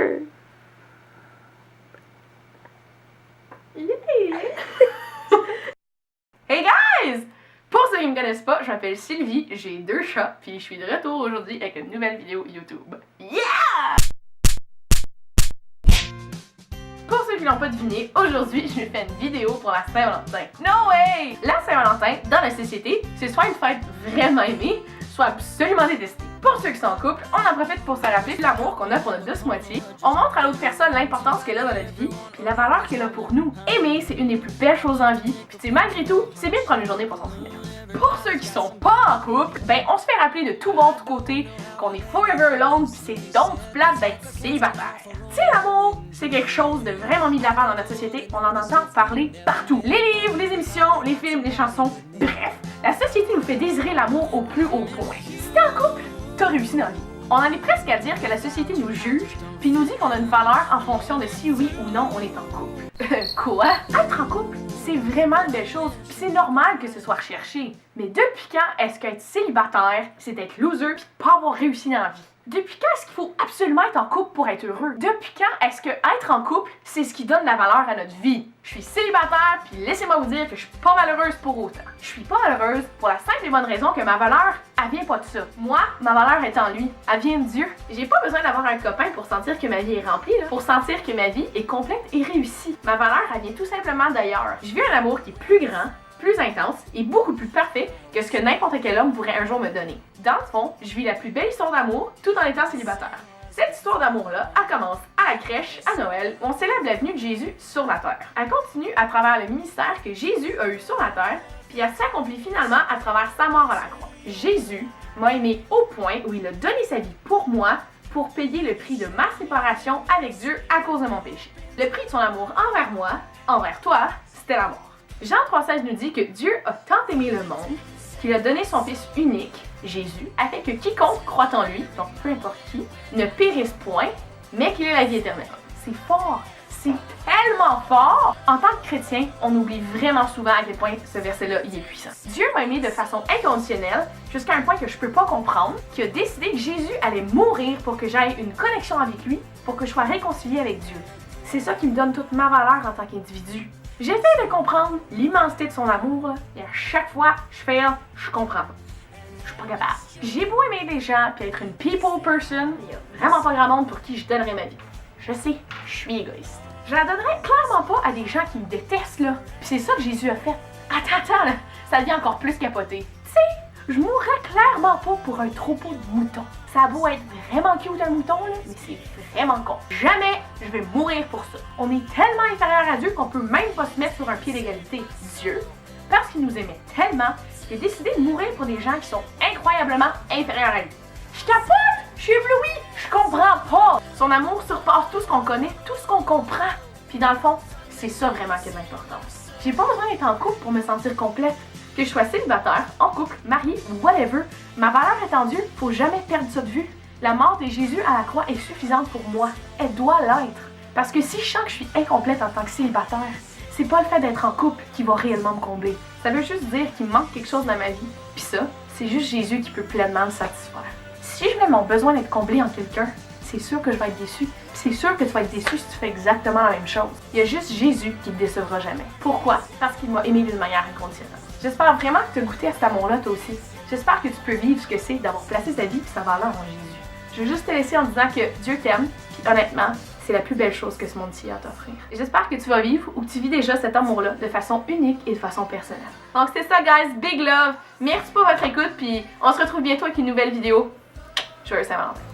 Yeah. Hey guys! Pour ceux qui ne me connaissent pas, je m'appelle Sylvie, j'ai 2 chats, puis je suis de retour aujourd'hui avec une nouvelle vidéo YouTube. Yeah! Pour ceux qui l'ont pas deviné, aujourd'hui je me fais une vidéo pour la Saint-Valentin. No way! La Saint-Valentin, dans la société, c'est soit une fête vraiment aimée, soit absolument détestée. Pour ceux qui sont en couple, on en profite pour se rappeler de l'amour qu'on a pour notre douce moitié. On montre à l'autre personne l'importance qu'elle a dans notre vie, puis la valeur qu'elle a pour nous. Aimer, c'est une des plus belles choses en vie, puis tu sais, malgré tout, c'est bien de prendre une journée pour s'en souvenir. Pour ceux qui sont pas en couple, ben on se fait rappeler de tout bon de côté qu'on est forever alone, pis c'est donc plate d'être célibataire. Tu sais, l'amour, c'est quelque chose de vraiment mis de l'avant dans notre société, on en entend parler partout. Les livres, les émissions, les films, les chansons, bref, la société nous fait désirer l'amour au plus haut point. Si t'es en couple, t'as réussi dans la vie. On en est presque à dire que la société nous juge, puis nous dit qu'on a une valeur en fonction de si oui ou non on est en couple. Quoi? Être en couple, c'est vraiment une belle chose, puis c'est normal que ce soit recherché. Mais depuis quand est-ce qu'être célibataire, c'est être loser puis pas avoir réussi dans la vie? Depuis quand est-ce qu'il faut absolument être en couple pour être heureux? Depuis quand est-ce que être en couple, c'est ce qui donne la valeur à notre vie? Je suis célibataire, puis laissez-moi vous dire que je suis pas malheureuse pour autant. Je suis pas malheureuse pour la simple et bonne raison que ma valeur, elle vient pas de ça. Moi, ma valeur est en lui. Elle vient de Dieu. J'ai pas besoin d'avoir un copain pour sentir que ma vie est remplie, là. Pour sentir que ma vie est complète et réussie. Ma valeur, elle vient tout simplement d'ailleurs. Je vis un amour qui est plus grand, plus intense et beaucoup plus parfait que ce que n'importe quel homme pourrait un jour me donner. Dans le fond, je vis la plus belle histoire d'amour tout en étant célibataire. Cette histoire d'amour-là, elle commence à la crèche, à Noël, où on célèbre la venue de Jésus sur la terre. Elle continue à travers le ministère que Jésus a eu sur la terre, puis elle s'accomplit finalement à travers sa mort à la croix. Jésus m'a aimé au point où il a donné sa vie pour moi, pour payer le prix de ma séparation avec Dieu à cause de mon péché. Le prix de son amour envers moi, envers toi, c'était la mort. Jean 3,16 nous dit que Dieu a tant aimé le monde qu'il a donné son Fils unique, Jésus, afin que quiconque croit en lui, donc peu importe qui, ne périsse point, mais qu'il ait la vie éternelle. C'est fort! C'est tellement fort! En tant que chrétien, on oublie vraiment souvent à quel point ce verset-là il est puissant. Dieu m'a aimé de façon inconditionnelle, jusqu'à un point que je peux pas comprendre, qui a décidé que Jésus allait mourir pour que j'aie une connexion avec lui, pour que je sois réconciliée avec Dieu. C'est ça qui me donne toute ma valeur en tant qu'individu. J'essaie de comprendre l'immensité de son amour, là, et à chaque fois je fail, je comprends pas. Je suis pas capable. J'ai beau aimer les gens puis être une people person, il y a vraiment pas grand monde pour qui je donnerais ma vie. Je sais, je suis égoïste. Je la donnerais clairement pas à des gens qui me détestent, là. Puis c'est ça que Jésus a fait. Attends, là, ça devient encore plus capoté. Tu sais, je mourrais clairement pas pour un troupeau de moutons. Ça a beau être vraiment cute un mouton, là, mais c'est vraiment con. Jamais je vais mourir pour ça. On est tellement inférieur à Dieu qu'on peut même pas se mettre sur un pied d'égalité. Dieu, parce qu'il nous aimait tellement, il a décidé de mourir pour des gens qui sont incroyablement inférieurs à lui. Je capote! Je suis éblouie! Je comprends pas! Son amour surpasse tout ce qu'on connaît, tout ce qu'on comprend. Puis dans le fond, c'est ça vraiment qui a de l'importance. J'ai pas besoin d'être en couple pour me sentir complète. Que je sois célibataire, en couple, mariée ou whatever, ma valeur est en Dieu, faut jamais perdre ça de vue. La mort de Jésus à la croix est suffisante pour moi. Elle doit l'être. Parce que si je sens que je suis incomplète en tant que célibataire, c'est pas le fait d'être en couple qui va réellement me combler. Ça veut juste dire qu'il me manque quelque chose dans ma vie. Puis ça, c'est juste Jésus qui peut pleinement le satisfaire. Si je mets mon besoin d'être comblée en quelqu'un, c'est sûr que je vais être déçue. Puis c'est sûr que tu vas être déçu si tu fais exactement la même chose. Il y a juste Jésus qui te décevra jamais. Pourquoi? Parce qu'il m'a aimé d'une manière inconditionnelle. J'espère vraiment que tu as goûté à cet amour-là toi aussi. J'espère que tu peux vivre ce que c'est d'avoir placé sa vie et sa valeur en Jésus. Je veux juste te laisser en disant que Dieu t'aime, puis honnêtement, c'est la plus belle chose que ce monde-ci a à t'offrir. J'espère que tu vas vivre ou que tu vis déjà cet amour-là de façon unique et de façon personnelle. Donc c'est ça guys, big love! Merci pour votre écoute, puis on se retrouve bientôt avec une nouvelle vidéo. Joyeux Saint-Valentin!